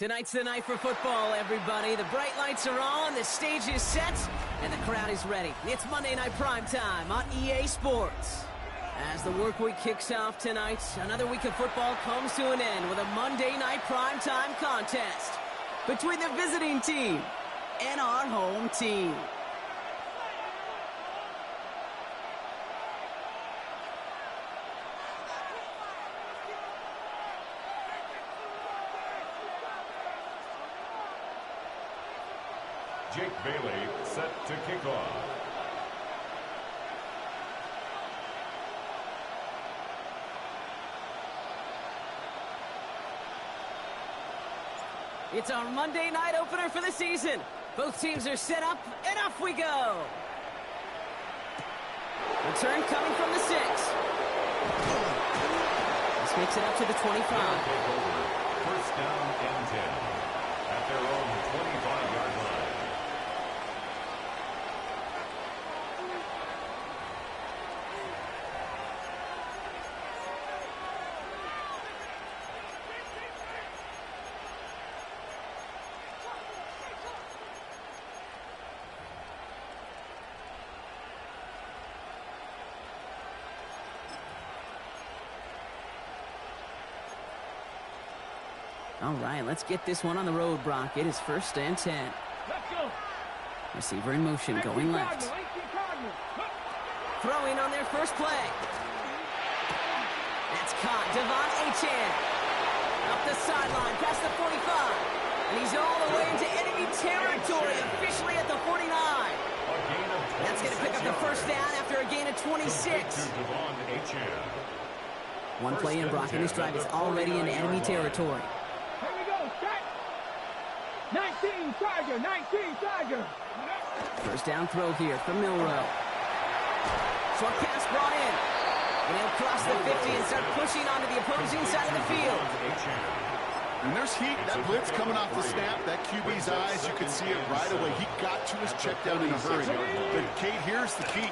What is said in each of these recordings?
Tonight's the night for football, everybody. The bright lights are on, the stage is set, and the crowd is ready. It's Monday Night Primetime on EA Sports. As the work week kicks off tonight, another week of football comes to an end with a Monday Night Primetime contest between the visiting team and our home team. Jake Bailey set to kick off. It's our Monday night opener for the season. Both teams are set up, and off we go. Return coming from the 6. This makes it up to the 25. First down and 10 at their own 25-yard line. All right, let's get this one on the road, Brock. It is first and 10. Let's go. Receiver in motion, going left. Throwing on their first play. That's caught. Devon Achane. Up the sideline, past the 45. And he's all the way into enemy territory, officially at the 49. That's going to pick up the first down after a gain of 26. One play in, Brock, and this drive is already in enemy territory. 19 Tiger. First down throw here from Milrow. Short pass brought in. And he'll cross the 50 and start pushing onto the opposing side of the field. When there's heat, that blitz coming off the snap, that QB's eyes, you can see it right away. He got to his check down in a hurry. But Kate, here's the key.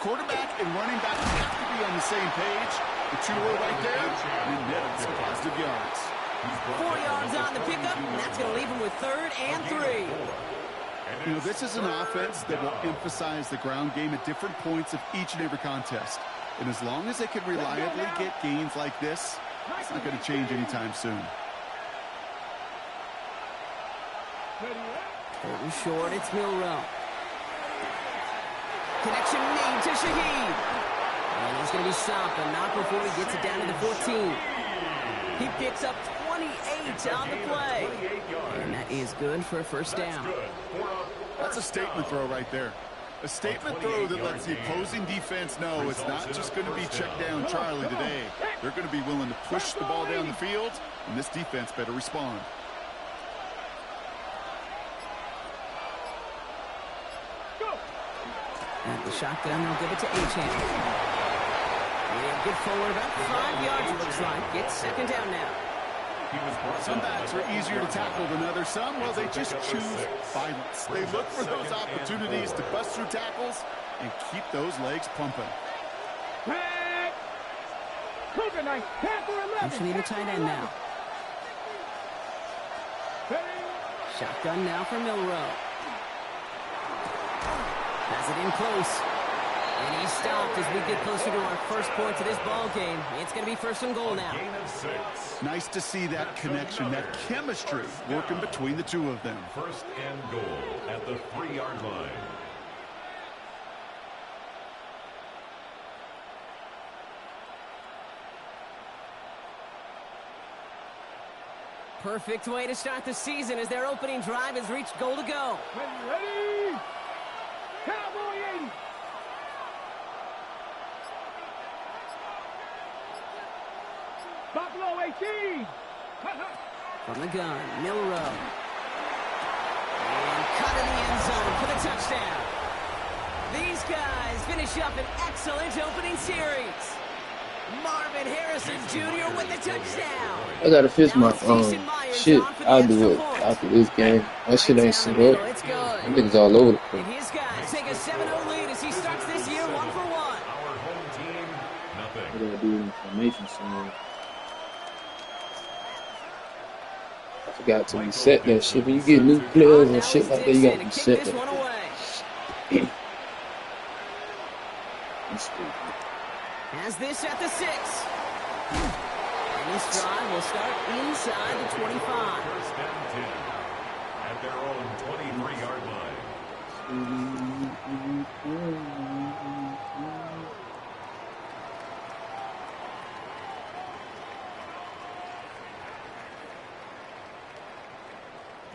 Quarterback and running back have to be on the same page. The two are right there, and net some positive yards. 4 yards on the pickup, and that's going to leave him with 3rd and 3. You know, this is an offense that will emphasize the ground game at different points of each and every contest. And as long as they can reliably get gains like this, it's not going to change anytime soon. Over short, it's Milrow. Connection made to Shaheed. And he's going to be stopped, but not before he gets it down to the 14. He picks up 28 on the play. And that is good for a first down. That's a statement throw right there. A statement throw that lets the opposing defense know it's not just going to be check down Charlie today. They're going to be willing to push the ball down the field, and this defense better respond. At the shotgun, they'll give it to Achane. Good forward, about 5 yards, it looks like. It's second down now. Some backs are easier to tackle than others. Some, well, they just choose violence. They look for those opportunities to bust through tackles and keep those legs pumping. Motioning the tight end now. Shotgun now for Milrow. Has it in close. And he's stopped as we get closer to our first point to this ball game. It's going to be first and goal now. Gain of 6. Nice to see that connection, that chemistry working between the two of them. First and goal at the 3-yard line. Perfect way to start the season as their opening drive has reached goal to go. Ready? Cowboy 80. Buffalo 18. From the gun, Milrow. And cut in the end zone for the touchdown. These guys finish up an excellent opening series. Marvin Harrison Jr. with the touchdown. I gotta fix my shit. I'll do it after this game. That shit ain't set up. That niggas all over the place. And his guys take a 7-0 lead as he starts this year 1 for 1. Our home team, nothing. I gotta do information somewhere. I forgot to reset that shit. When you get new players and shit like that, you gotta reset that. Has this at the 6. And this drive will start inside the 25. First down 10 at their own 23-yard line.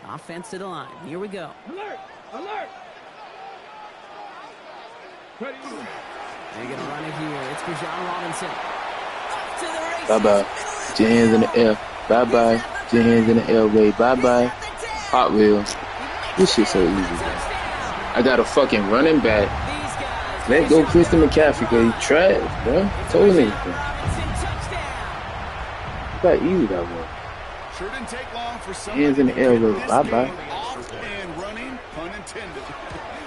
Offense to the line. Here we go. Alert! Alert! Ready? They're going to run it here. It's Bijan Robinson. Off to the races. Bye-bye. Put your hands in the air. Bye-bye. Put your hands in the air, Ray. Bye-bye. Hot wheel. This shit's so easy, man. I got a fucking running back. Let go Christian McCaffrey, because he trash, bro. Told him. Look how easy that was. Sure didn't take long for Hands in the air, Ray. Bye-bye. Off and running, pun intended.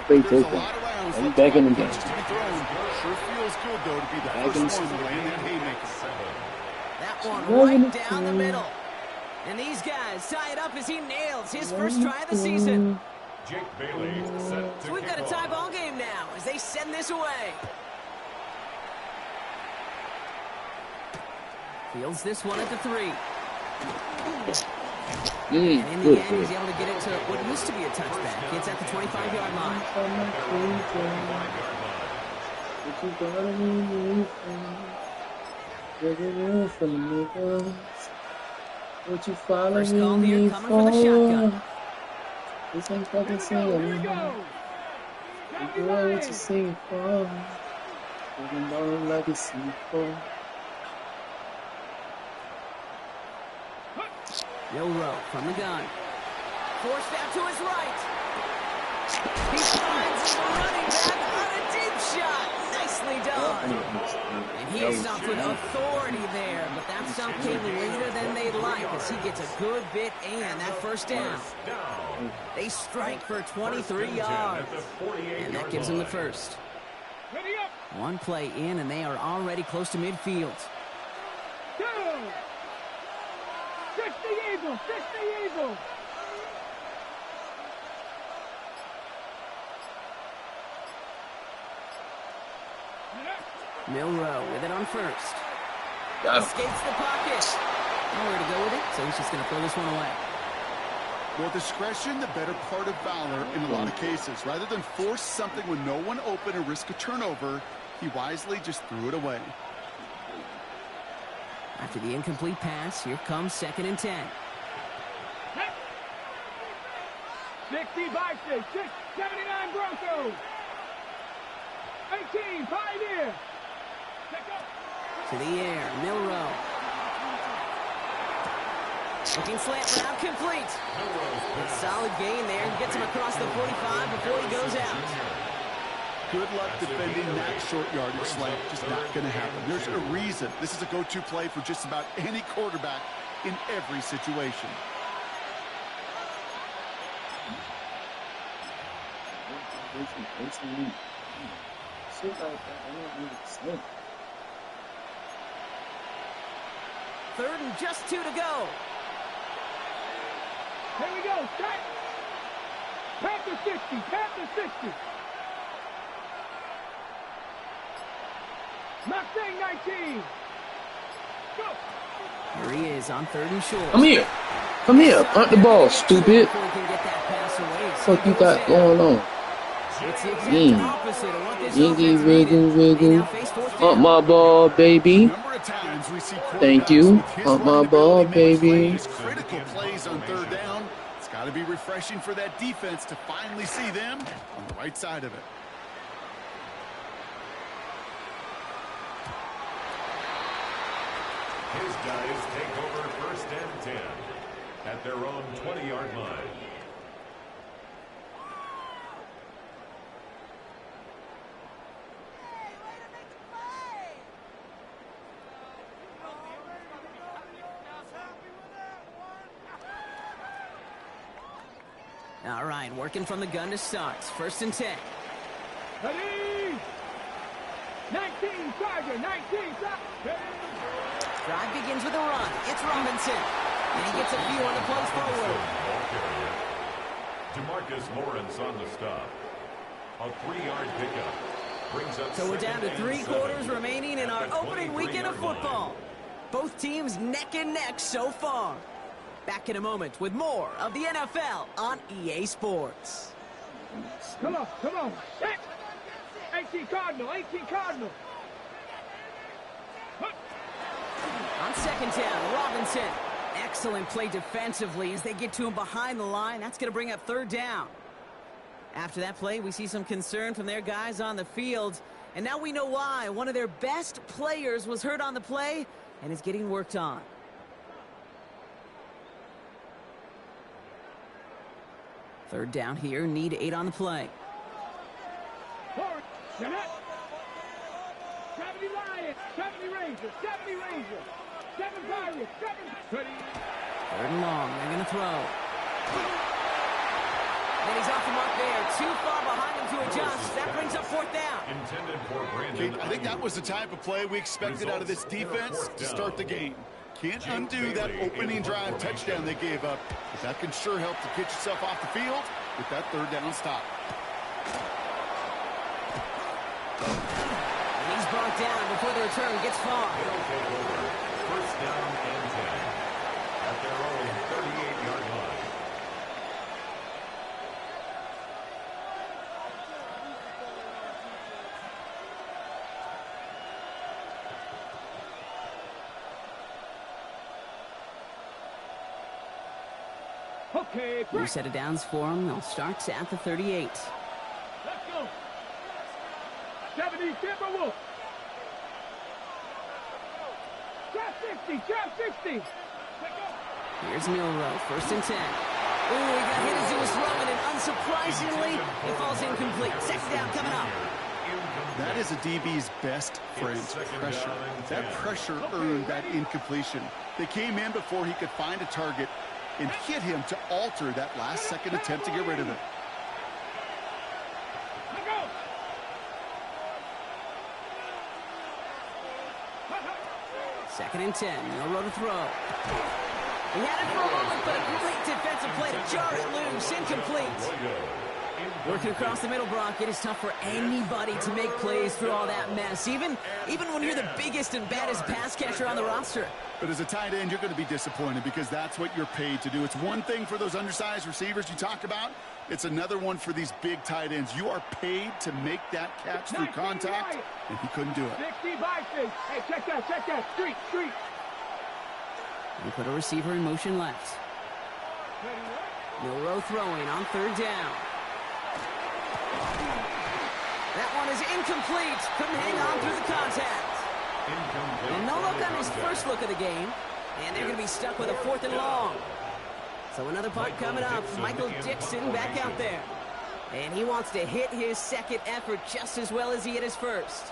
Play There's a takedown. lot of rounds I'm back in the game. to be thrown. Sure feels good, though, to be the Back in first the one to land that haymaker. That one right down the middle. And these guys tie it up as he nails his first try of the season. Jake Bailey set to So we've got a kick tie off. ball game now as they send this away. Fields this one at the 3. And in the Good, end, good. he's able to get it to what used to be a touchback. It's at the 25-yard line. What you following First call here me coming for the shotgun. for? This ain't fucking Here singing. we go! Girl, what you singing for? Fucking ballin' like a sequel. Milrow from the gun. Forced out to his right. He finds the running back on a deep shot. Nicely done. And he is stopped with authority there, but that stop came later than they'd like as he gets a good bit and that first down. They strike for 23 yards, and that gives them the first. Ready up! One play in, and they are already close to midfield. Go! 60 Eagles! 60 Eagles! Milrow with it on first. Got him. Escapes the pocket. Nowhere to go with it, so he's just going to throw this one away. Well, discretion, the better part of valor in a lot of cases. Rather than force something with no one open and risk a turnover, he wisely just threw it away. After the incomplete pass, here comes 2nd and 10. 60 Vikings! 79 Broncos! 18 Pioneer! To the air, Milrow. Looking slant route complete. A solid gain there. Gets him across the 45 before he goes out. Good luck defending that short yardage slant. Just not going to happen. There's a reason this is a go-to play for just about any quarterback in every situation. Shit like that, I don't understand. 3rd and just 2 to go. Here we go! Start! Panther 60! Panther 60! Mustang 19! Go! Here he is on 3rd and short. Come here. Come here. Punt the ball, stupid. Before he can get that pass away. Fuck you got going on? It's the exact opposite of what this Wiggle, offense wiggle, needed. They wiggle. now face 4th Punt down. my ball, baby. Number of times we see Thank you. quarterbacks with his Punt my running ball, ability make baby. plays, critical plays on 3rd down. It's got to be refreshing for that defense to finally see them on the right side of it. His guys take over 1st and 10 at their own 20-yard line. All right, working from the gun to start. 1st and 10. Ready! 19 Tiger! 19 Tiger! Drive begins with a run. It's Robinson. And he gets a few on the plays forward. DeMarcus Lawrence on the stop. A 3-yard pickup. Brings up So we're down to 3 quarters remaining in our opening weekend of football. Line. Both teams neck and neck so far. Back in a moment with more of the NFL on EA Sports. Come on, come on. 18 Cardinal, 18 Cardinal. On second down, Robinson. Excellent play defensively as they get to him behind the line. That's going to bring up 3rd down. After that play, we see some concern from their guys on the field. And now we know why. One of their best players was hurt on the play and is getting worked on. Third down here, need 8 on the play. 70 Lions, 70 Rangers, 70 Rangers, 7 Pirates, 7 30. 3rd and long, they're going to throw. And he's off the mark there. Too far behind him to adjust. That brings up 4th down. Intended for Brandon. I think that was the type of play we expected out of this defense to start the game. Can't undo that opening drive touchdown they gave up, but that can sure help to get yourself off the field with that 3rd down stop. And he's brought down before the return gets far. They'll take over. 1st down and 10 at their own 38-yard line. Okay, New set of downs for him. They'll start at the 38. let's go. 70 Timberwolves. Trap 60, trap 60. Here's Milrow, 1st and 10. Ooh, he got hit as he was throwing, and unsurprisingly, it falls incomplete. 2nd down coming up. That is a DB's best friend, pressure. That pressure earned that incompletion. They came in before he could find a target and hit him to alter that last-second attempt to get rid of it. Let's go. 2nd and 10. Milrow to throw. He had it for a moment, but a great defensive play to jar it loose. Incomplete. Working across the middle, Brock, it is tough for anybody to make plays through all that mess, even when you're the biggest and baddest pass catcher on the roster. But as a tight end, you're going to be disappointed because that's what you're paid to do. It's one thing for those undersized receivers you talk about. It's another one for these big tight ends. You are paid to make that catch through contact, and he couldn't do it. 60 boxes. Hey, check that. Street. And put a receiver in motion left. Milrow throwing on 3rd down. That one is incomplete. Couldn't hang on through the contact. And no look on his first look of the game. And they're going to be stuck with a 4th and long. So another punt coming up. Michael Dixon back out there. And he wants to hit his 2nd effort just as well as he hit his 1st.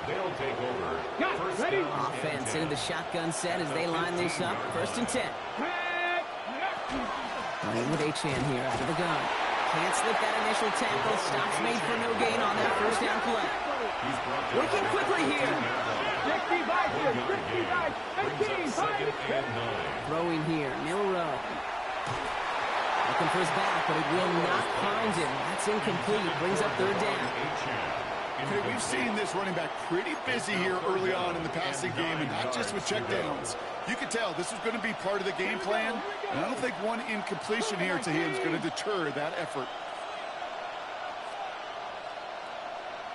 They'll take over. Ready? Offense into the shotgun set as they line this up. 1st and 10. Playing with H-Man here out of the gun. Can't slip that initial tackle. Stops made for no gain on that 1st down play. Working quickly here. 60 boxes. 18. Throwing here. Milrow. Looking for his back, but it will not find him. That's incomplete. Brings up 3rd down. Okay, we've seen this running back pretty busy here early on in the passing game, and not just with checkdowns. You can tell this is going to be part of the game plan, and I don't think one incompletion here to him is going to deter that effort.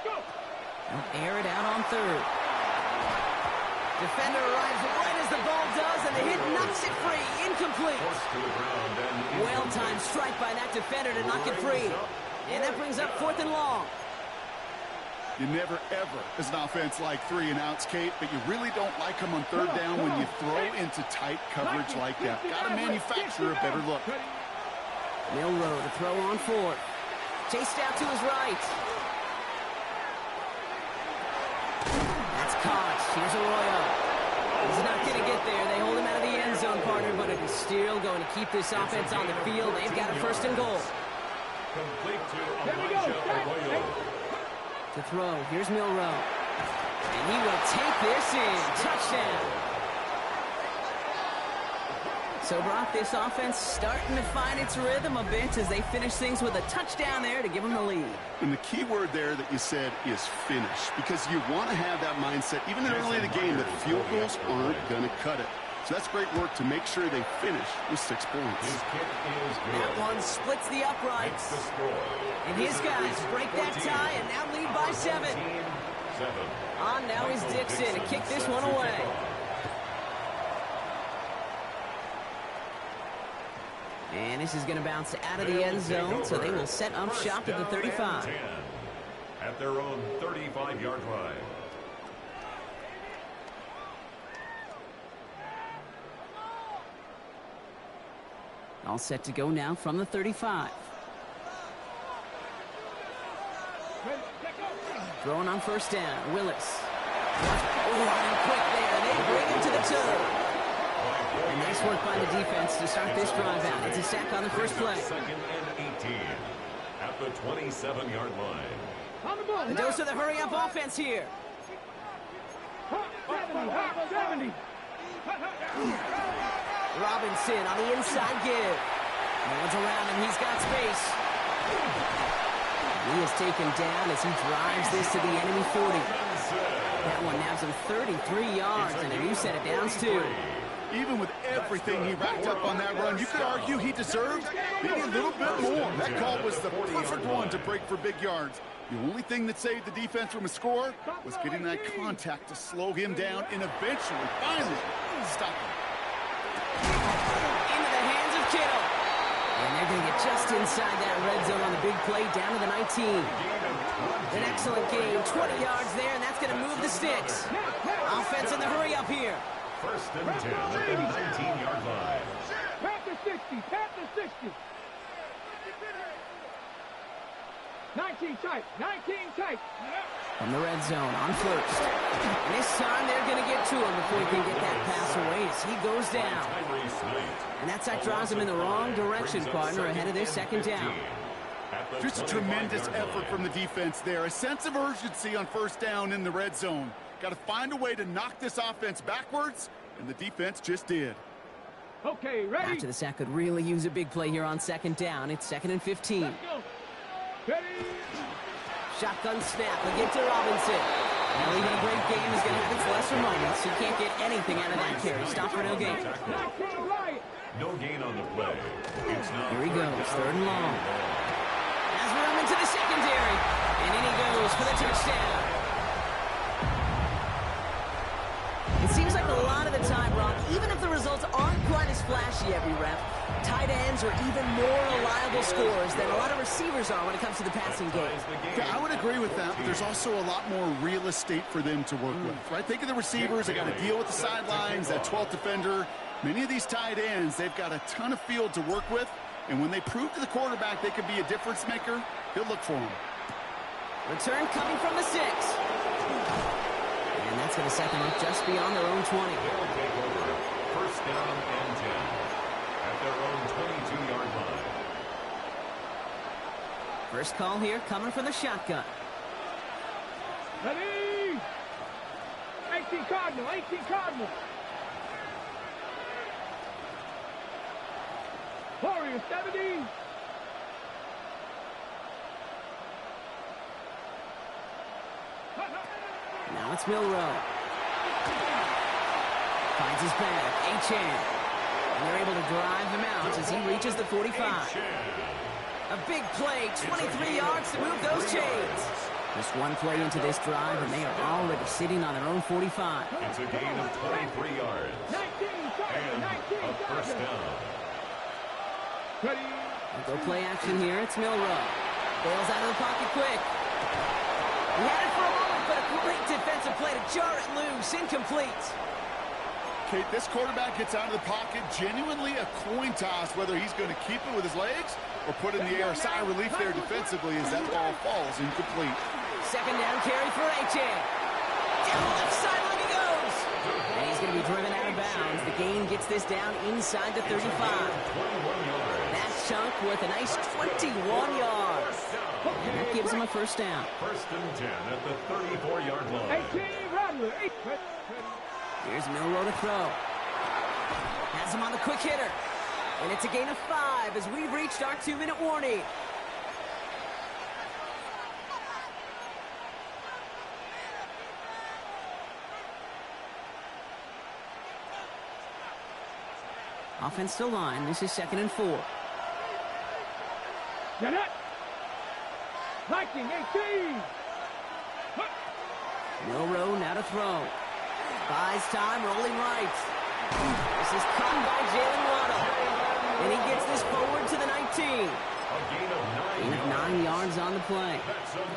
They'll air it out on 3rd. Defender arrives right as the ball does, and the hit knocks it free. Incomplete. Well-timed strike by that defender to knock it free. And that brings up 4th and long. You never, ever, as an offense, like 3 and outs, Kate, but you really don't like them on 3rd down when you throw into tight coverage like that. Got to manufacture a better look. Milrow to throw on 4th. Chased out to his right. Here's Arroyo. He's not going to get there. They hold him out of the end zone, partner, but it is still going to keep this offense on the field. They've got a first and goal. Complete to Arroyo. To throw. Here's Milroe. And he will take this in. Touchdown. So, Brock, this offense starting to find its rhythm a bit as they finish things with a touchdown there to give them the lead. And the key word there that you said is finish, because you want to have that mindset, even early in the game, that field goals aren't going to cut it. So that's great work to make sure they finish with 6 points. That one splits the uprights. And his guys break that tie and now lead by 7. On now is Dixon to kick this one away. And this is going to bounce out of the end zone, so they will set up shop at the 35. At their own 35-yard line. All set to go now from the 35. Throwing on first down, Willis. Oh, quick there. They bring him to the toe. And nice work by the defense to start this drive out. It's a sack on the first play. Second and 18 at the 27-yard line. The dose of the hurry-up offense here. 70. Robinson on the inside give. No one's around him. He's got space. He is taken down as he drives this to the enemy 40. That one nabs him 33 yards, and a new set of downs, too. Even with everything he racked up on that run, you could argue he deserved maybe a little bit more. That call was the perfect one to break for big yards. The only thing that saved the defense from a score was getting that contact to slow him down and eventually, finally, stop him. Into the hands of Kittle. And they're going to get just inside that red zone on the big play down to the 19. An excellent game, 20 yards there, and that's going to move the sticks. Offense in the hurry up here. First and 10 at the 19-yard line. Panther 60. Panther 60. 19 tight. 19 tight. From the red zone on first. And this time they're going to get to him before he can get that pass away as he goes down. And that sack drives him in the wrong direction, partner, ahead of this second down. Just a tremendous effort from the defense there. A sense of urgency on first down in the red zone. Got to find a way to knock this offense backwards, and the defense just did. Okay, ready? After the sack could really use a big play here on second down. It's 2nd and 15. Let's go. Ready? Shotgun snap. They get to Robinson. Now even a great game is going to have its lesser moments. He can't get anything out of that carry. Stop for no gain. 19 right. No gain on the play. It's now Here he goes, 3rd and long. Has room into the secondary. And in he goes for the touchdown. It seems like a lot of the time, Brock, even if the results aren't quite as flashy every rep, tight ends are even more reliable scorers than a lot of receivers are when it comes to the passing game. Yeah, I would agree with that, but there's also a lot more real estate for them to work with, right? Think of the receivers. They got to deal with the sidelines, that 12th defender. Many of these tight ends, they've got a ton of field to work with, and when they prove to the quarterback they can be a difference maker, he'll look for them. Return coming from the 6. And that's going to set them up just beyond their own 20. They'll take over. First down and 10 at their own 22-yard line. First call here coming from the shotgun. Ready? 18 Cardinal. 18 Cardinal. Warrior 70. Now it's Milroe. Finds his back, Achan. And they're able to drive him out as he reaches the 45. A big play, 23 yards to move those chains. Just one play into this drive, and they are already sitting on their own 45. It's a gain of 23 yards. 19 And a first down. Ready? Go play action here, it's Milroe. Bails out of the pocket quick. He had it for a moment, but a great defensive play to jar it loose, incomplete. Kate, this quarterback gets out of the pocket, genuinely a coin toss, whether he's going to keep it with his legs or put it in the air. Sigh of relief there defensively as that ball falls incomplete. Second down carry for Achan. Down the left sideline he goes. going to be driven out of bounds. The gain gets this down inside the 35. That chunk with a nice 21 yards. And that gives him a first down. First and 10 at the 34-yard line. 18, Rattler. Here's Milroe to throw. Has him on the quick hitter. And it's a gain of 5 as we've reached our 2-minute warning. Offensive line. This is 2nd and 4. Get it. Viking, 18. Milroe now to throw. Buys time, rolling right. This is caught by Jalen Waddle. And he gets this forward to the 19. Gain of 9 yards on the play.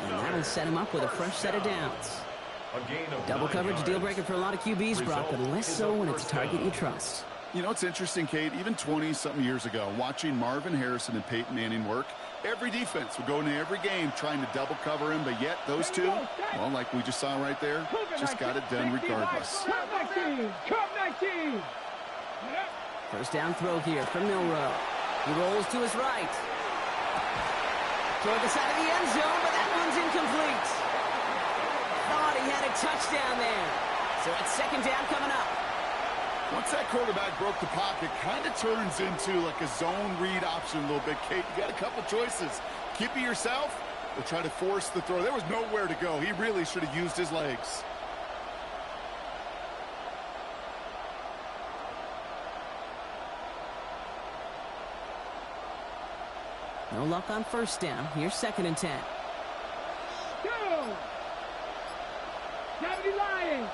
And that'll set him up with a fresh set of downs. Double coverage deal breaker for a lot of QBs, Brock, but less so when it's a target you trust. You know, it's interesting, Kate, even 20-something years ago, watching Marvin Harrison and Peyton Manning work, every defense would go into every game trying to double cover him, but yet those two, well, like we just saw right there, just got it done regardless. Come 19. Come 19. First down throw here from Milroe. He rolls to his right. Toward the side of the end zone, but that one's incomplete. Thought he had a touchdown there. So it's 2nd down coming up. Once that quarterback broke the pocket, kind of turns into like a zone read option a little bit, Kate. You got a couple choices. Keep it yourself or try to force the throw. There was nowhere to go. He really should have used his legs. No luck on first down. Here's 2nd and 10. Go. Deputy Lions.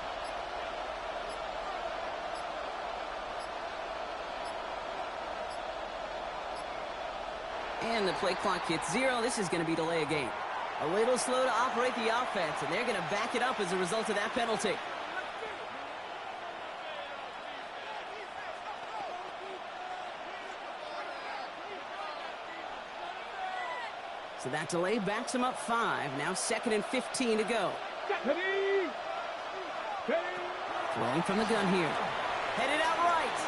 And the play clock hits 0. This is going to be delay a game. A little slow to operate the offense, and they're going to back it up as a result of that penalty. So that delay backs him up 5. Now 2nd and 15 to go. Throwing from the gun here. Headed out right.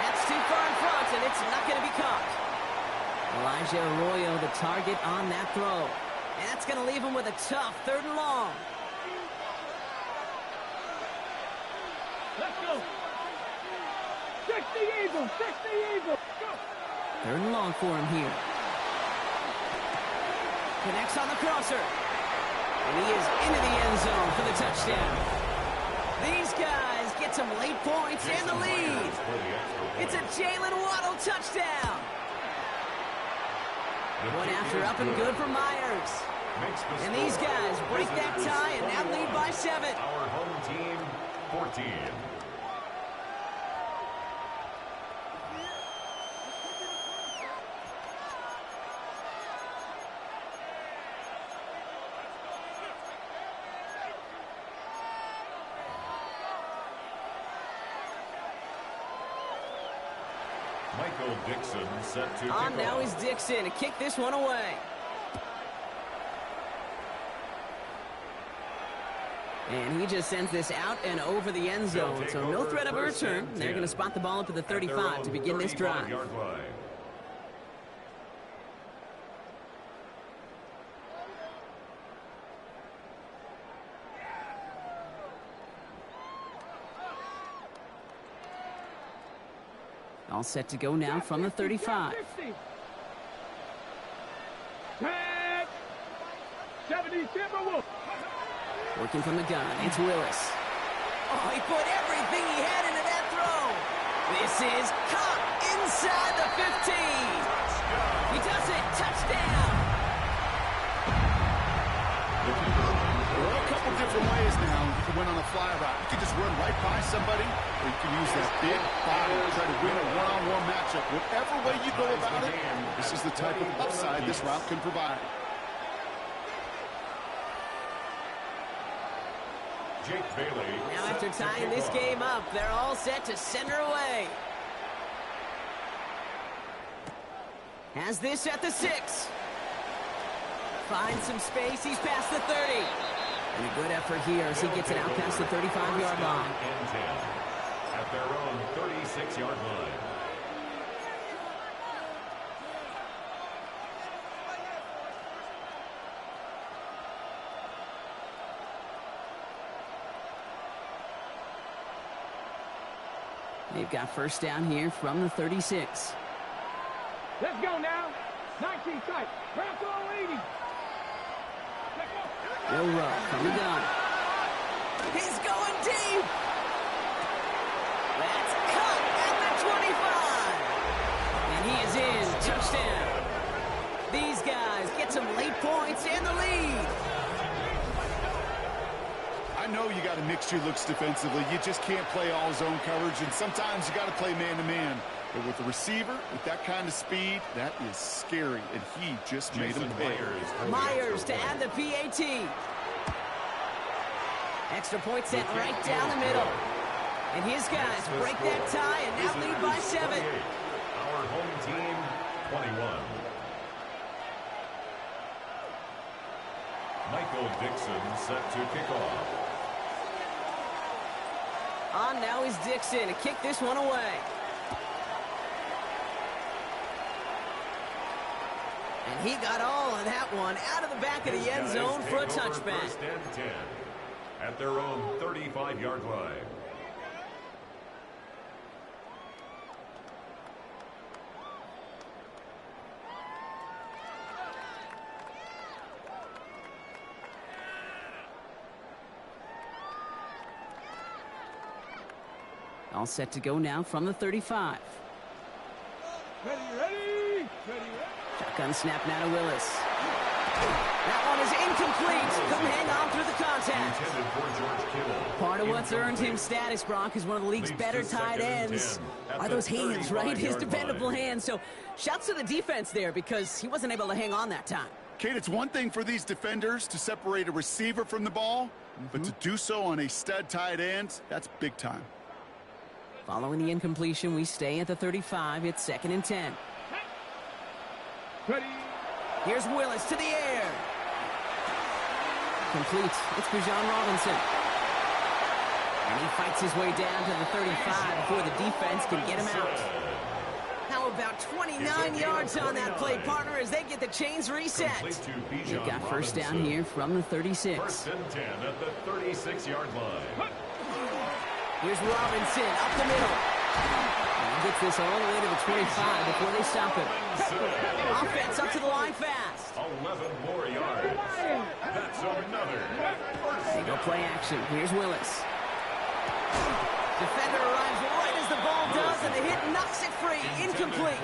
That's too far in front, and it's not going to be caught. Elijah Arroyo, the target on that throw. And that's going to leave him with a tough 3rd and long. Let's go. 60 Eagles. 60 Eagles. Go. 3rd and long for him here. Connects on the crosser. And he is into the end zone for the touchdown. These guys get some late points and the lead. It's a Jalen Waddle touchdown. One after up and good for Myers. And these guys break that tie and now lead by 7. Our home team, 14. Michael Dixon set to kick off. Now is Dixon to kick this one away. And he just sends this out and over the end zone. So no threat of a return. They're going to spot the ball up at the 35 to begin this drive. All set to go now from the 35. 70 Timberwolves. Working from the gun, it's Willis. Oh, he put everything he had into that throw. This is caught inside the 15. He does it. Touchdown. There are a couple different ways now you can win on a fly route. You can just run right by somebody, or you can use that big body to try to win a one-on-one matchup. Whatever way you go about it, this is the type of upside this route can provide. Jake Bailey. Now after tying this game up, they're all set to send her away. Has this at the 6. Finds some space. He's past the 30. And a good effort here as he gets it out past the 35-yard line. And 10 at their own 36-yard line. They've got first down here from the 36. Let's go now. 19 tight. Crack all 80. Will Rowe from the gun. He's going deep. That's cut at the 25. And he is in. Touchdown. These guys get some late points and the lead. I know you got to mix your looks defensively. You just can't play all zone coverage, and sometimes you got to play man-to-man. But with the receiver, with that kind of speed, that is scary, and he just made him pay. Myers to add the PAT. Extra point sent right down the middle. And his guys break that tie and now lead by 7. Our home team, 21. Michael Dixon set to kick off. On now is Dixon to kick this one away. And he got all of that one out of the back of the end zone for a touchback. First and 10 at their own 35-yard line. All set to go now from the 35. Ready. Shotgun snap now to Willis. That one is incomplete. Couldn't hang on through the contact. Intended for George Kittle. Part of what's earned him status, Brock, is one of the league's better tight ends. Are those hands, right? His dependable hands. So shouts to the defense there because he wasn't able to hang on that time. Kate, it's one thing for these defenders to separate a receiver from the ball, but to do so on a stud tight end, that's big time. Following the incompletion, we stay at the 35. It's 2nd and 10. Ready. Here's Willis to the air. Complete. It's Bijan Robinson. And he fights his way down to the 35 before the defense can get him out. How about 29 yards on that play, partner, as they get the chains reset. They've got first down here from the 36. First and 10 at the 36-yard line. Here's Robinson up the middle. And he gets this all the way to the 25 before they stop him. Offense up to the line fast. 11 more yards. That's another. They go play action. Here's Willis. Defender arrives right as the ball does, and the hit knocks it free. Incomplete.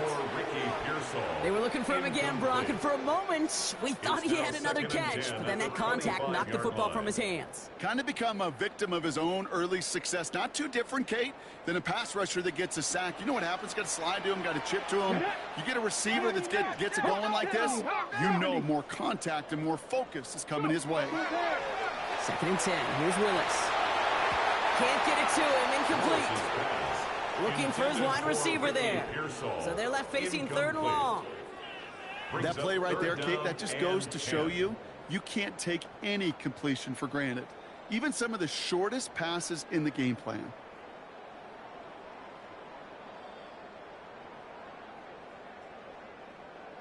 They were looking for him again, Brock, and for a moment, we thought he had another catch, but then that contact knocked the football from his hands. Kind of become a victim of his own early success. Not too different, Kate, than a pass rusher that gets a sack. You know what happens? Got to slide to him, got to chip to him. You get a receiver that gets it going like this, you know more contact and more focus is coming his way. 2nd and 10. Here's Willis. Can't get it to him. Incomplete. Looking for his wide receiver there. So they're left facing 3rd and long. That play right there, Kate, that just goes to show you can't take any completion for granted. Even some of the shortest passes in the game plan.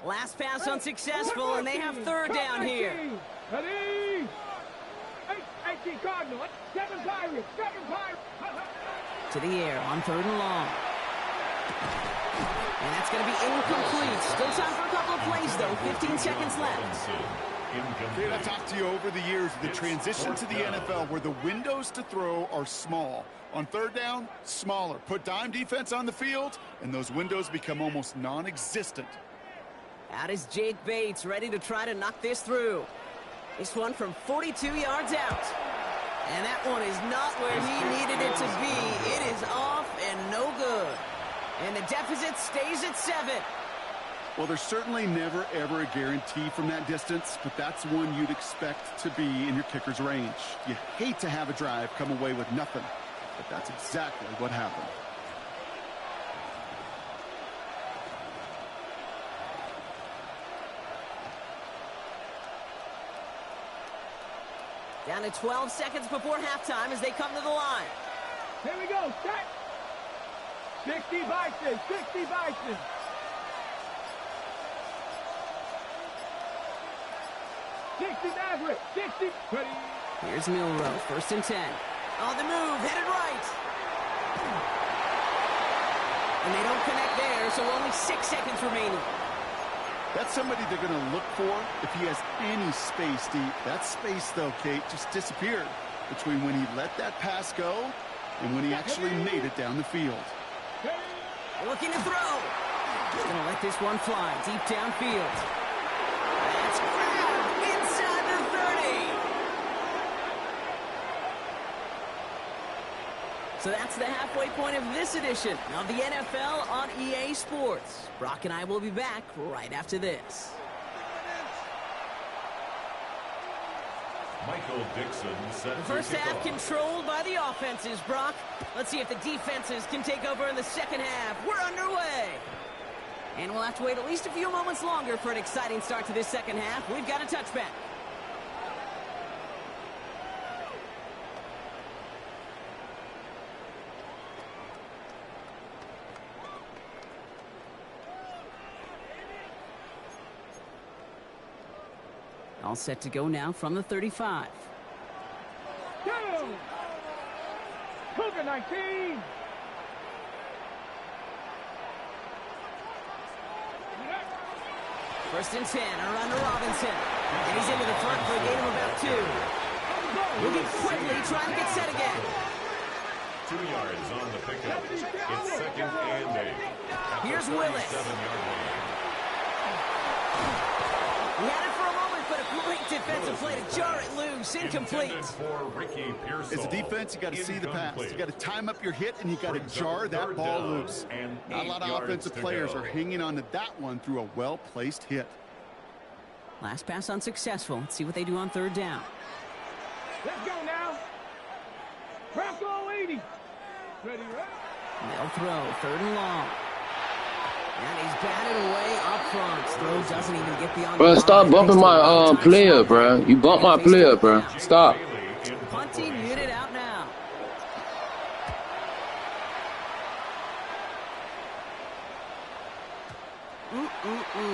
Last pass unsuccessful, and they have 3rd down here. Ready. 18 Cardinals. 7 Pirates. 7 Pirates. To the air on 3rd and long. And that's going to be incomplete. Still time for a couple of plays, though. 15 seconds left. Kate, I've talked to you over the years, the transition to the NFL where the windows to throw are small. On 3rd down, smaller. Put dime defense on the field, and those windows become almost non-existent. Out is Jake Bates, ready to try to knock this through. This one from 42 yards out. And that one is not where he needed it to be. It is off and no good. And the deficit stays at 7. Well, there's certainly never, ever a guarantee from that distance, but that's one you'd expect to be in your kicker's range. You hate to have a drive come away with nothing, but that's exactly what happened. Down to 12 seconds before halftime as they come to the line. Here we go, set. 60 Bison, 60 Bison. 60 Maverick, 60. Ready. Here's Milrow, 1st and 10. On the move, headed right. And they don't connect there, so only 6 seconds remaining. That's somebody they're going to look for if he has any space deep. That space, though, Kate, just disappeared between when he let that pass go and when he actually made it down the field. Looking to throw. He's going to let this one fly deep downfield. That's grabbed inside the 30. So that's the halfway point of this edition of the NFL on EA Sports. Brock and I will be back right after this. Michael Dixon set The first half controlled by the offenses, Brock. Let's see if the defenses can take over in the second half. We're underway. And we'll have to wait at least a few moments longer for an exciting start to this second half. We've got a touchback. All set to go now from the 35. Go! Cougar 19. First and 10, around to Robinson. And he's into the front for a gain of about 2. Moving quickly, trying to get set again. 2 yards on the pickup. It's 2nd and 8. Here's Willis. 7-yard line. He had it for a moment, but a great defensive play to jar it loose. Incomplete. For Ricky Pearsall. As a defense, you got to see the pass. You got to time up your hit, and you got to jar that ball loose. Not a lot of offensive players are hanging on to that one through a well-placed hit. Last pass unsuccessful. Let's see what they do on 3rd down. Let's go now. Bronco 80. Ready, right? They'll throw 3rd and long. And he's batted away up front. Throw doesn't even get beyond. Bro, stop bumping my player, bro. You bumped my player, bro. Stop. Punting unit out now.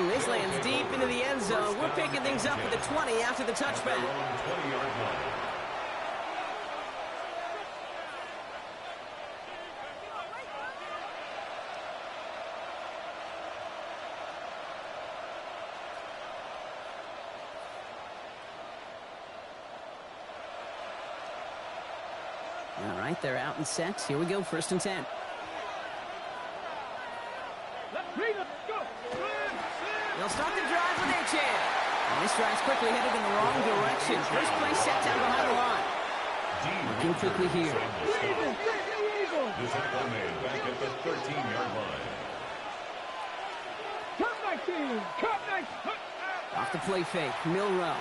This lands deep into the end zone. We're picking things up at the 20 after the touchback. All right, they're out and set. Here we go, 1st and 10. They'll start the drive with their chance. And this drive's quickly headed in the wrong direction. First play set down behind the line. Looking quickly here. The tackle made back at the 13-yard line. Off the play fake, Milrow.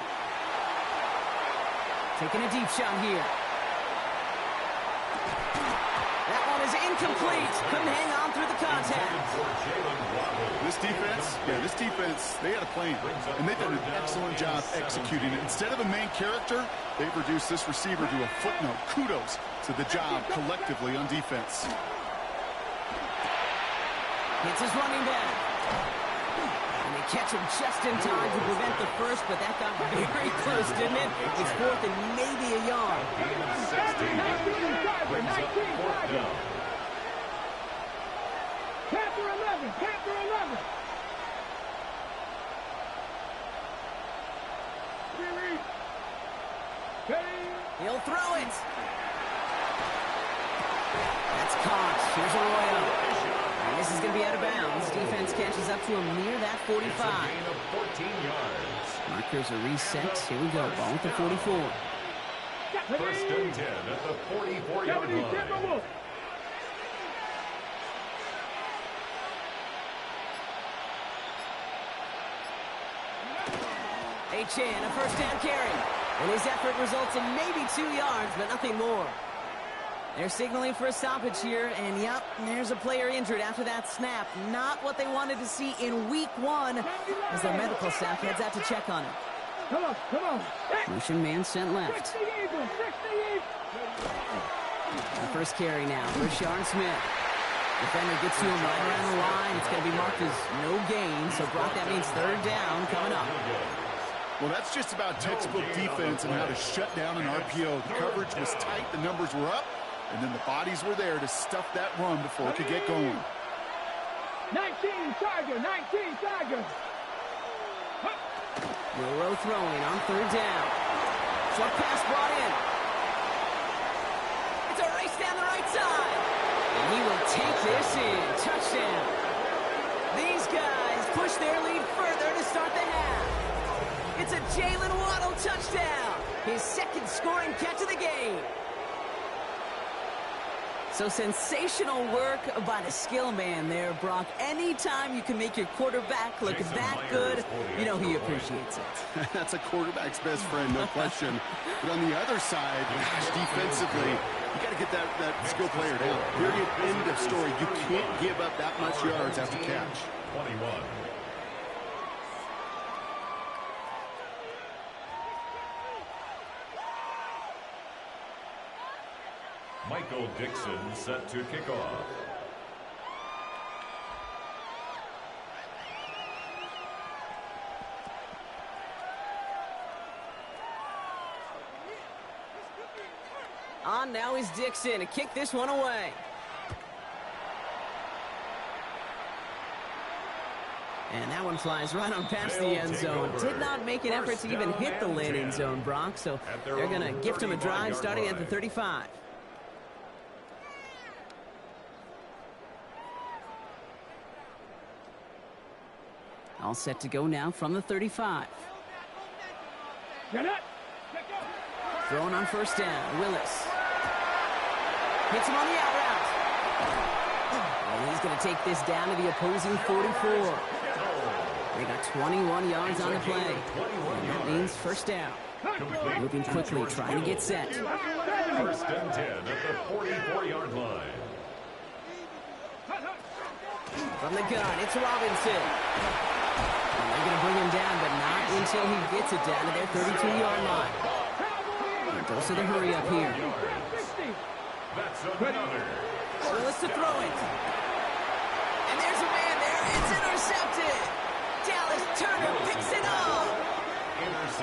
Taking a deep shot here. That one is incomplete. Couldn't hang on through the contact. This defense, they had a plan, and they've done an excellent job executing it. Instead of a main character, they've reduced this receiver to a footnote. Kudos to the job collectively on defense. Hits his running back. And they catch him just in time to prevent the first, but that got very close, didn't it? It's 4th and maybe a yard. Panther 11, Panther 11. He'll throw it. That's caught. Here's Arroyo. And this is going to be out of bounds. Defense catches up to him near that 45. Gain of 14 yards. Markers are reset. Here we go. Ball at the 44. 1st and 10 at the 44-yard line. Chan, a 1st down carry. And his effort results in maybe 2 yards, but nothing more. They're signaling for a stoppage here, and yep, there's a player injured after that snap. Not what they wanted to see in week 1 as their medical staff heads out to check on him. Come on, come on. Motion man sent left. 60 Eagles, 60 Eagles. The first carry now for Sharon Smith. Defender gets to him right around the line. It's going to be marked as no gain. So, Brock, that means third down coming up. Well, that's just about textbook defense and how to shut down an RPO. The coverage was tight, the numbers were up, and then the bodies were there to stuff that run before it could get going. 19 Tiger, 19 Tiger. Milrow throwing on third down. Short pass brought in. It's a race down the right side. And he will take this in. Touchdown. These guys push their lead further to start the half. It's a Jalen Waddle touchdown. His second scoring catch of the game. So sensational work by the skill man there, Brock. Anytime you can make your quarterback look that good, you know he appreciates it. That's a quarterback's best friend, no question. But on the other side, gosh, defensively, you got to get that skill player down. Period, end of story. You can't give up that much yards after catch. 21. Michael Dixon set to kick off. On now is Dixon to kick this one away. And that one flies right on past the end zone. Did not make an effort to even hit the landing zone, Brock. So they're going to gift him a drive starting at the 35. All set to go now from the 35. Get it. Throwing on first down. Willis. Hits him on the out route. And he's going to take this down to the opposing 44. They got 21 yards on the play. And that means first down. Moving quickly, trying to get set. First and 10 at the 44-yard line. From the gun, it's Robinson. And they're going to bring him down, but not until he gets it down to their 32-yard line. And goes to the hurry up here. That's another. Willis to throw it. And there's a man there. It's intercepted. Dallas Turner picks it up.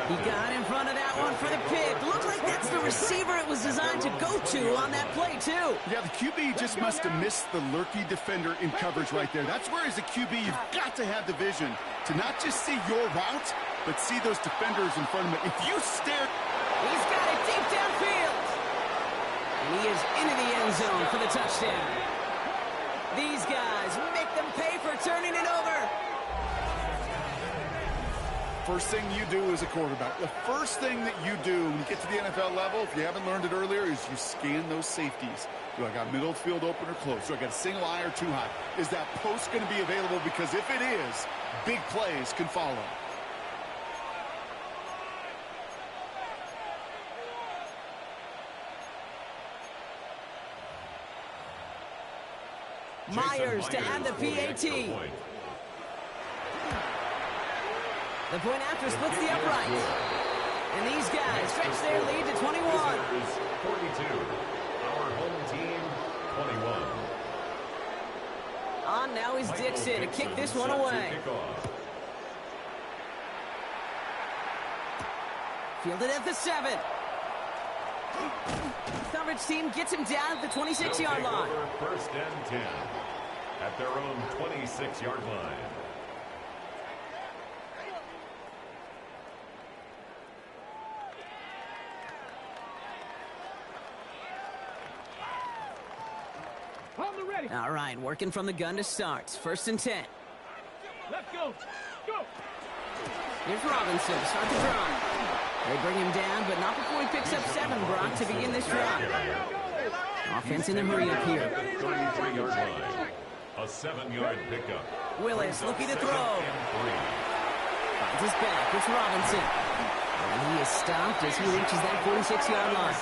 He got in front of that one for the pick. Looked like that's the receiver it was designed to go to on that play, too. Yeah, the QB just must have missed the lurky defender in coverage right there. That's where, as a QB, you've got to have the vision to not just see your route, but see those defenders in front of him. If you stare... He's got it deep downfield. And he is into the end zone for the touchdown. These guys make them pay for turning it over. First thing you do as a quarterback, the first thing that you do when you get to the NFL level, if you haven't learned it earlier, is you scan those safeties. Do I got middle field open or close? Do I got a single eye or too high? Is that post going to be available? Because if it is, big plays can follow. Myers to add the PAT. The point after splits the uprights. And these guys stretch their lead to 21. 42. Our home team, 21. On now is Dixon to kick this one away. Fielded at the 7. Coverage team gets him down at the 26-yard line. First and 10 at their own 26-yard line. All right, working from the gun to start. First and 10. Let's go. Go. Here's Robinson to start the drive. They bring him down, but not before he picks up 7, Brock, to begin this drive. Offense in the hurry up here. 33-yard line. A 7-yard pickup. Willis looking to throw. Finds his back. It's Robinson. And he is stopped as he reaches that 46-yard line.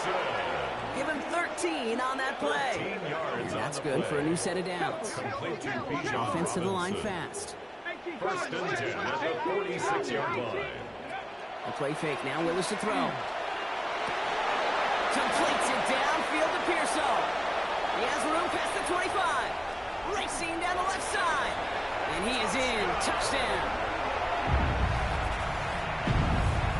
Give him 13 on that play. And that's good for a new set of downs. Offense to the line fast. First and 10 at the 46-yard line. A play fake now. Willis to throw. Completes it downfield to Pearson. He has room past the 25. Racing down the left side. And he is in. Touchdown.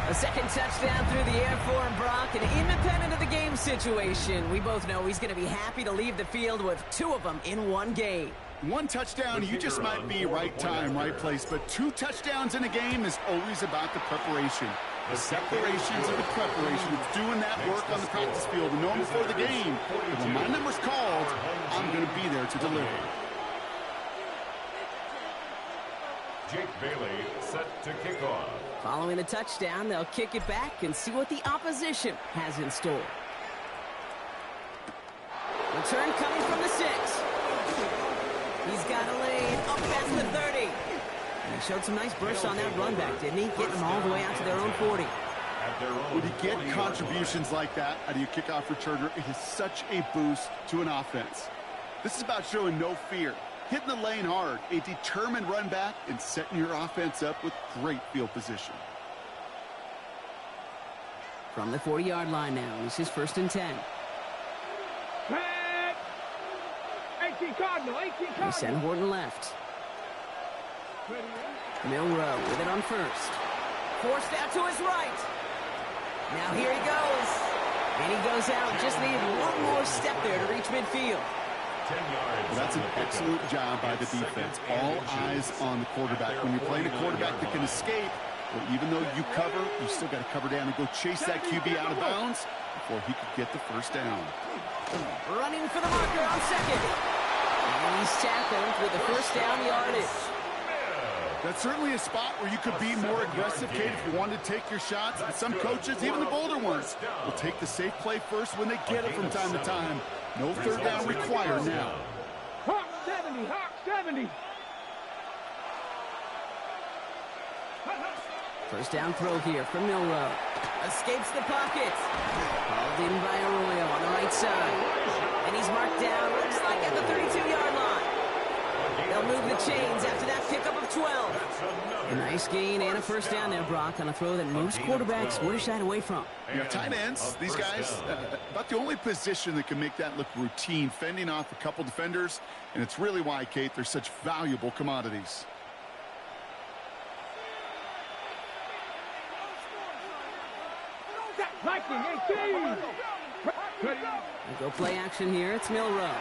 A second touchdown through the air for him, Brock. And independent of the game situation, we both know he's going to be happy to leave the field with 2 of them in one game. One touchdown, you just might be right time, right place. But 2 touchdowns in a game is always about the preparation. The separations of the preparation. It's doing that work on the practice field and knowing before the game, when my number's called, I'm going to be there to deliver. Jake Bailey set to kick off. Following the touchdown, they'll kick it back and see what the opposition has in store. Return coming from the 6. He's got a lane up past the 30. And he showed some nice bursts on that run back, didn't he? Getting them all the way out to their own 40. When you get contributions like that out of your kickoff returner, it is such a boost to an offense. This is about showing no fear, hitting the lane hard, a determined run back, and setting your offense up with great field position. From the 40-yard line now, this is 1st and 10. 18 Cardinal, 18 Cardinal. They send Horton left. Milrow with it on 1st. Forced out to his right. Now here he goes. And he goes out. Just needed one more step there to reach midfield. 10 yards. Well, that's an excellent job by the defense. All eyes on the quarterback. When you're playing a quarterback that can escape, well, even though you cover, you still got to cover down and go chase that QB out of bounds before he could get the 1st down. Running for the marker on 2nd. And he's tackled with the 1st down yardage. That's certainly a spot where you could be more aggressive, Kate, if you wanted to take your shots. And some coaches, even the bolder ones, will take the safe play first when they get it from time to time. No 3rd down required now. Hawk 70, Hawk 70. 1st down throw here from Milrow. Escapes the pocket. Called in by Arroyo on the right side. And he's marked down, looks like at the 32-yard line. They'll move the chains after that pickup of 12. A nice gain and a 1st down there, Brock, on a throw that most quarterbacks would have shied away from. Yeah, tight ends, these guys, about the only position that can make that look routine, fending off a couple defenders, and it's really why, Kate, they're such valuable commodities. Viking 18. Go play action here. It's Milrow.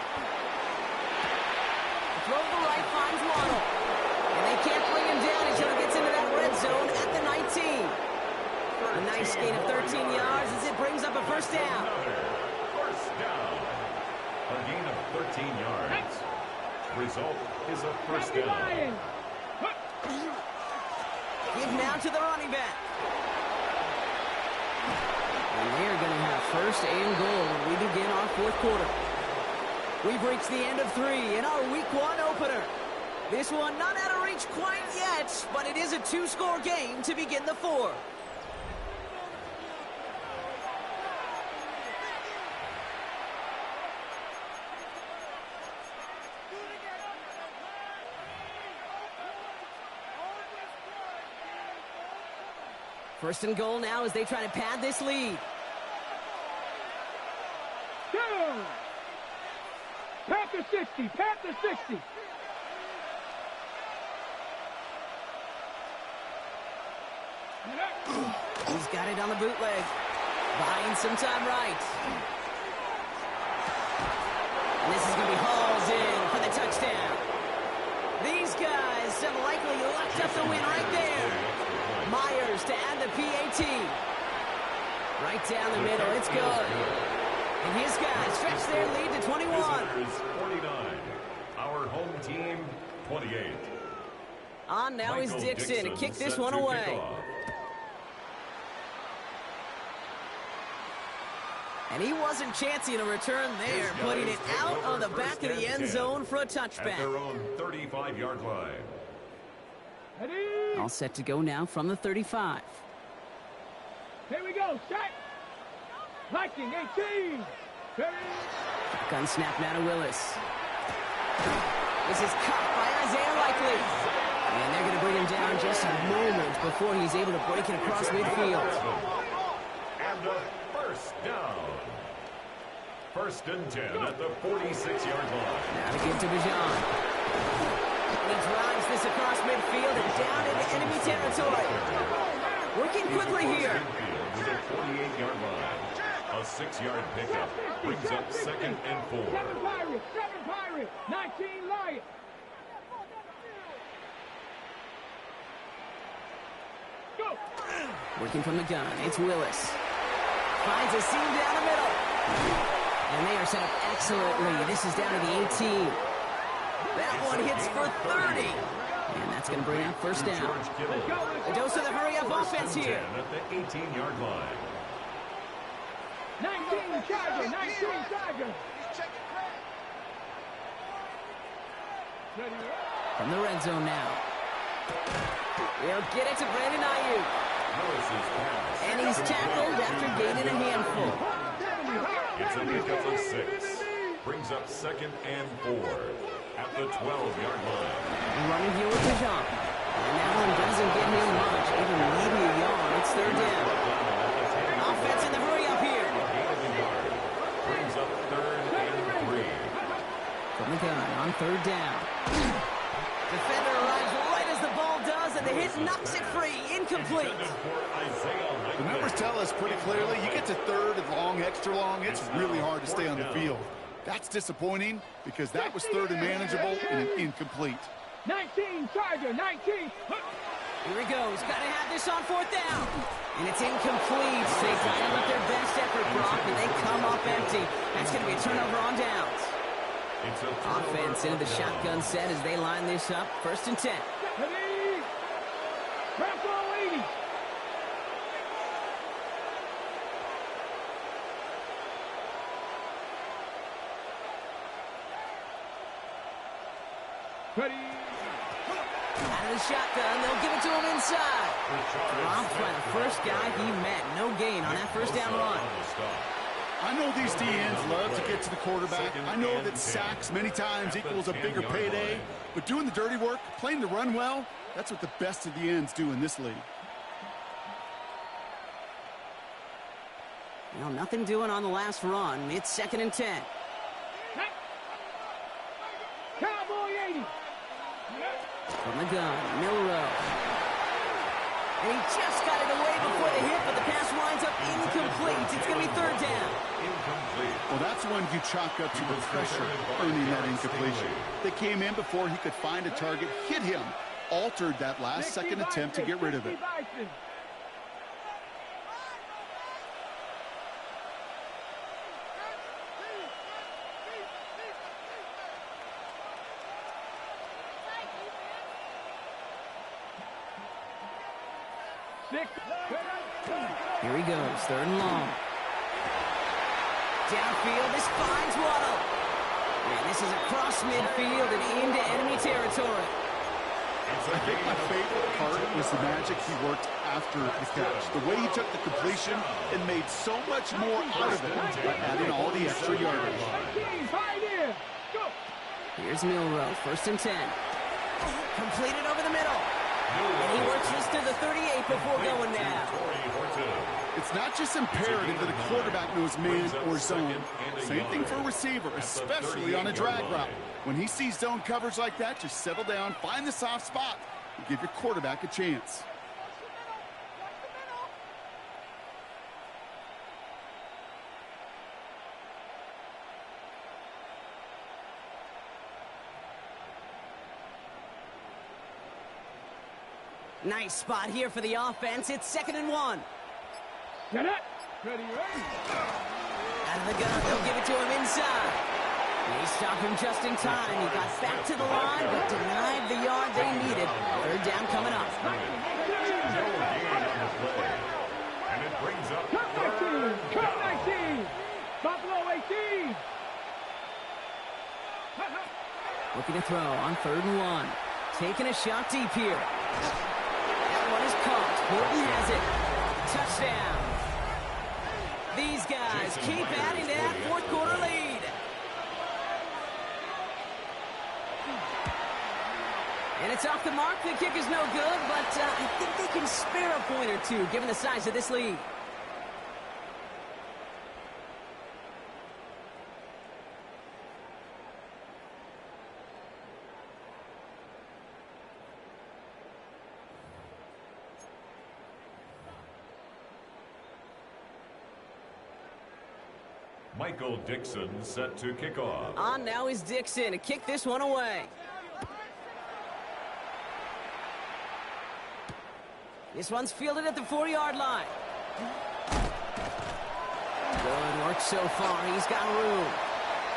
Throw to the right, finds Waddle. And they can't bring him down until he gets into that red zone at the 19. A nice gain of 13 yards as it brings up a 1st down. First down. A gain of 13 yards. Result is a 1st down. Give now to the running back. And they're going to have 1st and goal when we begin our 4th quarter. We've reached the end of 3 in our Week 1 opener. This one not out of reach quite yet, but it is a 2-score game to begin the 4th. First and goal now as they try to pad this lead. Panther 60, Panther 60. He's got it on the bootleg. Buying some time right. And this is going to be hauled in for the touchdown. These guys have likely locked up the win right there. Myers to add the PAT. Right down the middle. It's good. And his guys stretch their lead to 21. Visitors 49. Our home team 28. On now is Dixon to kick this one away. And he wasn't chancing a return there, putting it out on the back of the end zone for a touchback. At their own 35-yard line. All set to go now from the 35. Here we go, set. Viking 18. Gun snap now to Willis. This is caught by Isaiah Likely. And they're going to bring him down just a moment before he's able to break it across midfield. And a first down. 1st and 10 at the 46-yard line. Now to give to Bijan. He drives this across midfield and down into enemy territory. Working quickly here. To the 48-yard line. A 6-yard pickup brings up 2nd and 4. 7 Pirates, 19 Lions. Go. Working from the gun, it's Willis. Finds a seam down the middle. And they are set up excellently. This is down to the 18. That one hits for 30. And that's going to bring up first down. A dose of the hurry-up offense here. At the 18-yard line. 19 Charger. From the red zone now. They'll get it to Brandon Ayuk. And he's tackled after gaining a handful. It's a pickup of 6. Brings up 2nd and 4 at the 12-yard line. Running here with Bijan. And that one doesn't get him much. Even maybe a yawn. It's 3rd down. Offense in the hurry up here. Brings up 3rd and 3. From the gun on 3rd down. Defender arrives right as the ball does, and the hit knocks it free. Incomplete. The numbers tell us pretty clearly, you get to 3rd and long, extra long, it's really hard to stay on the field. That's disappointing because that was 3rd and manageable and an incomplete. 19 Charger, 19. Here he goes. Got to have this on 4th down. And it's incomplete. They dial up their best effort, Brock, and they come up empty. That's going to be a turnover on downs. Offense into the shotgun set as they line this up. 1st and 10. Ready. Press all 80. Ready. Out of the shotgun, they'll give it to him inside. Dropped by the first guy he met. No gain on that 1st down run. I know these DNs love to get to the quarterback. I know that sacks many times equals a bigger payday. But doing the dirty work, playing the run well, that's what the best of the ends do in this league. Well, nothing doing on the last run. It's 2nd and 10. Cowboy 80. From the gun, Milrow. And he just got it away before the hit, but the pass winds up incomplete. It's going to be 3rd down. Well, that's one you chalk up to the pressure earning that incompletion. They came in before he could find a target, hit him, altered that last second attempt to get rid of it. Here he goes, 3rd and long. Downfield, this finds Waddle. And this is across midfield and into enemy territory. I think my favorite part was the magic he worked after the catch. The way he took the completion and made so much more out of it by adding all the extra yardage. Here's Milrow, 1st and 10. Completed over the middle. And he works this to the 38 before going down. It's not just imperative that a quarterback knows man or zone. Same thing for a receiver, especially on a drag route. When he sees zone coverage like that, just settle down, find the soft spot, and give your quarterback a chance. Nice spot here for the offense. It's 2nd and 1. Get it. Ready. Out of the gun, they'll give it to him inside. They stop him just in time. He got back to the line, but denied the yard they needed. 3rd down coming up. And it brings up Cut 19. Cut 19. Buffalo 18. Looking to throw on 3rd and 1. Taking a shot deep here. That one is caught. Hilton has it. Touchdown. These guys keep adding to that 4th quarter lead. And it's off the mark. The kick is no good, but I think they can spare a point or two, given the size of this lead. Michael Dixon set to kick off. On now is Dixon to kick this one away. This one's fielded at the 4-yard line. Good work so far. He's got room.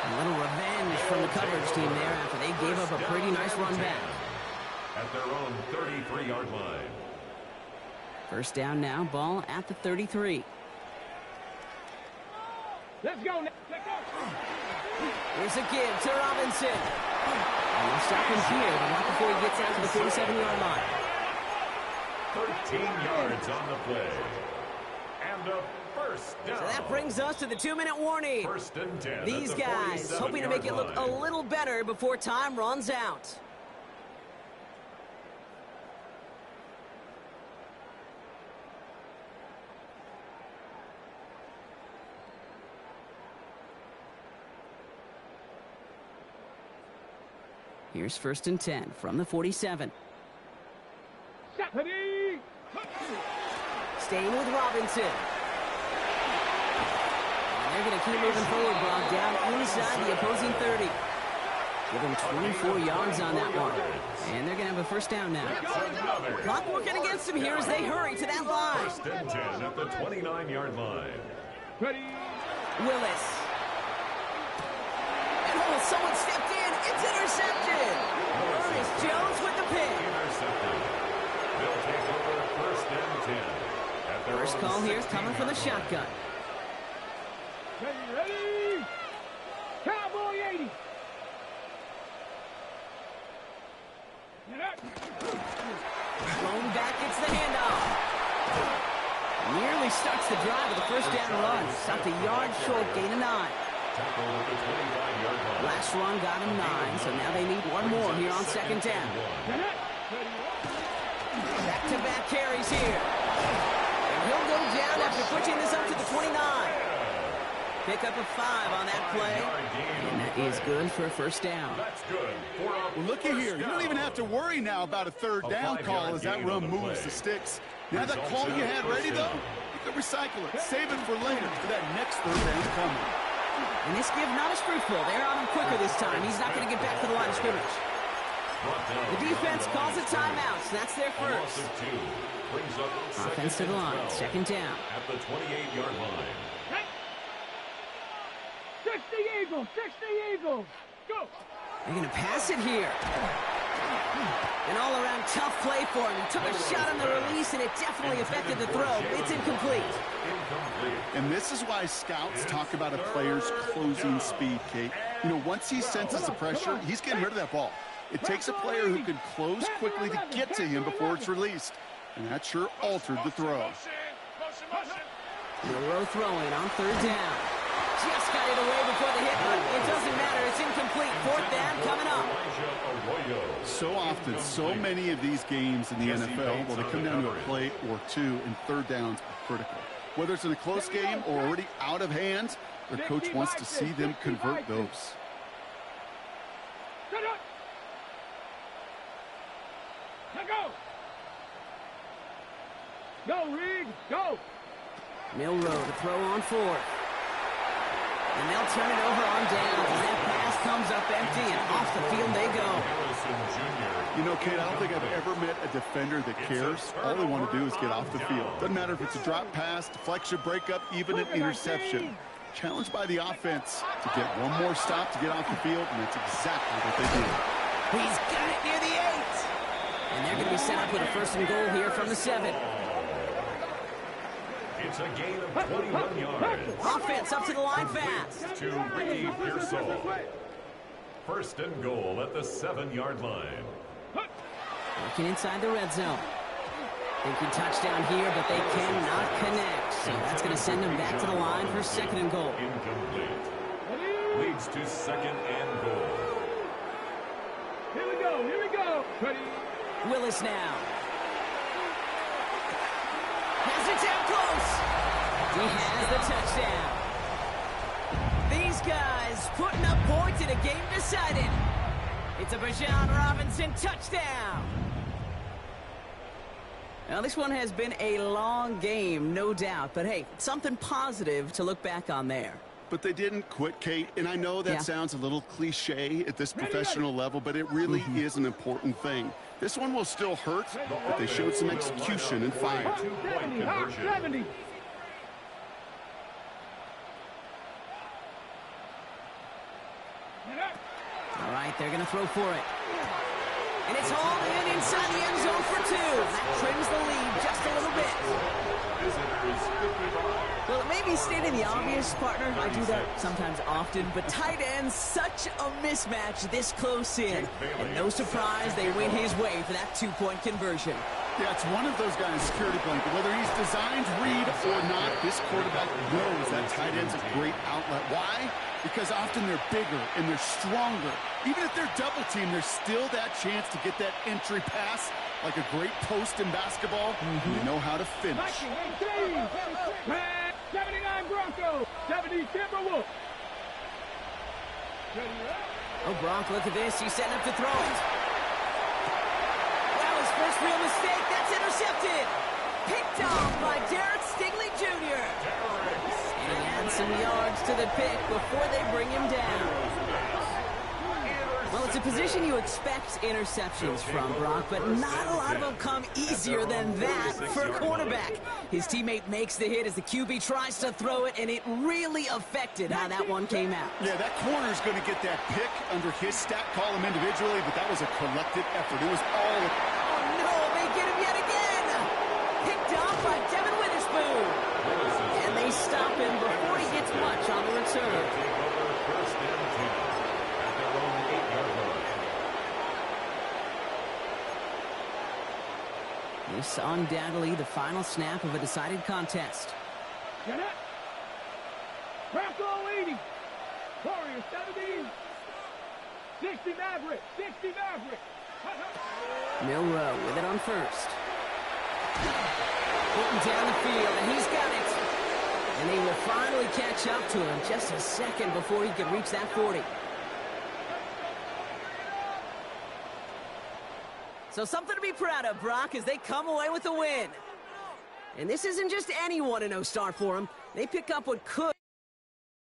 A little revenge from the coverage team there after they gave up a pretty nice run back. At their own 33-yard line. First down now, ball at the 33. Let's go. Let's go. Here's a give to Robinson. And they'll stop him here, but not before he gets out to the 47-yard line. 13 yards on the play. And a first down. So that brings us to the 2-minute warning. First and 10. These guys hoping to make it look a little better before time runs out. Here's first and 10 from the 47. Staying with Robinson. And they're going to keep moving forward, Bob, down inside the opposing 30. Give them 24 yards on that one. And they're going to have a first down now. Clock working against them here as they hurry to that line. First and 10 at the 29-yard line. Willis. And oh, someone stepped in. It's intercepted. Ernest Jones with the pick. Intercepted. They'll take over first and 10. At their First own call here is coming from the 16-yard line. shotgun. Ready? Cowboy 80. Thrown back, it's the handoff. Nearly starts the drive with a first down run. Stopped a yard short, gain of 9. Tackle at the 25-yard line. Last run got him 9, so now they need one more here on second down. Back-to-back carries here. And he'll go down after pushing this up to the 29. Pick up a 5 on that play. And that is good for a first down. That's good. Well, looky here. You don't even have to worry now about a third down call as that run moves the sticks. Now that call you had ready, though, you can recycle it. Save it for later for that next third down coming. And this give not as fruitful. They're on him quicker this time. He's not going to get back to the line of scrimmage. The defense calls a timeout, so that's their first. Offense to the line, second down. At the 28-yard line. 60 Eagles, 60 Eagles. Go. They're going to pass it here. An all-around tough play for him. He took a shot on the release, and it definitely affected the throw. It's incomplete. And this is why scouts talk about a player's closing speed, Kate. You know, once he senses the pressure, he's getting rid of that ball. It takes a player who can close quickly to get to him before it's released. And that sure altered the throw. Monroe throwing on third down. Just got it away before the hit, but it doesn't matter. It's incomplete. Fourth down coming up. So often, so many of these games in the NFL, well, they come down to a play or two, and third downs are critical. Whether it's in a close game or already out of hand, their coach wants to see them convert those. Go, Reed, go! Milroe to throw on fourth. And they'll turn it over on downs as that pass comes up empty, and off the field they go. You know, Kate, I don't think I've ever met a defender that cares. All they want to do is get off the field. Doesn't matter if it's a drop pass, deflection, breakup, even an interception. Challenged by the offense to get one more stop to get off the field, and that's exactly what they did. He's got it near the 8. And they're going to be set up with a first and goal here from the 7. It's a gain of 21 yards. Offense up to the line fast. To Ricky Pearsall. First and goal at the 7-yard line. Working inside the red zone. Thinking touchdown here, but they cannot connect. So that's going to send them back to the line for second and goal. Incomplete. Leads to second and goal. Here we go, here we go. Ready. Willis now. Has it down close. He has the touchdown. These guys putting up points in a game decided. It's a Bijan Robinson touchdown. Now, this one has been a long game, no doubt. But, hey, something positive to look back on there. But they didn't quit, Kate. And I know that sounds a little cliche at this professional level, but it really is an important thing. This one will still hurt, but they showed some execution and fire. 70. All right, they're going to throw for it. And it's hauled in inside the end zone for 2. That trims the lead just a little bit. Well, it may be stating the obvious, partner. I do that sometimes often. But tight ends, such a mismatch this close in. And no surprise, they win his way for that 2-point conversion. Yeah, it's one of those guys' security blanket. Whether he's designed read or not, this quarterback knows that tight end's a great outlet. Why? Because often they're bigger and they're stronger. Even if they're double teamed, there's still that chance to get that entry pass like a great post in basketball. You know how to finish. 79 Broncos, 70 Timberwolves. Oh, Bronk, look at this. He's setting up to throw it. Wow, his first real mistake. That's intercepted. Picked off by Derek Stingley Jr. And he adds some yards to the pick before they bring him down. Well, it's a position you expect interceptions from, Brock, but not a lot of them come easier than that for a quarterback. His teammate makes the hit as the QB tries to throw it, and it really affected how that one came out. Yeah, that corner's going to get that pick under his stat column individually, but that was a collective effort. It was all... Oh, no, they get him yet again. Picked off by Devin Witherspoon. And they stop him before he gets much on the return. This undoubtedly the final snap of a decided contest. Get it. Bronco 80. Warriors 70. 60 Maverick. 60 Maverick. Milrow with it on first. Putting down the field, and he's got it. And they will finally catch up to him just a second before he can reach that 40. So something to be proud of, Brock, as they come away with a win. And this isn't just any 1-0 start for them. They pick up what could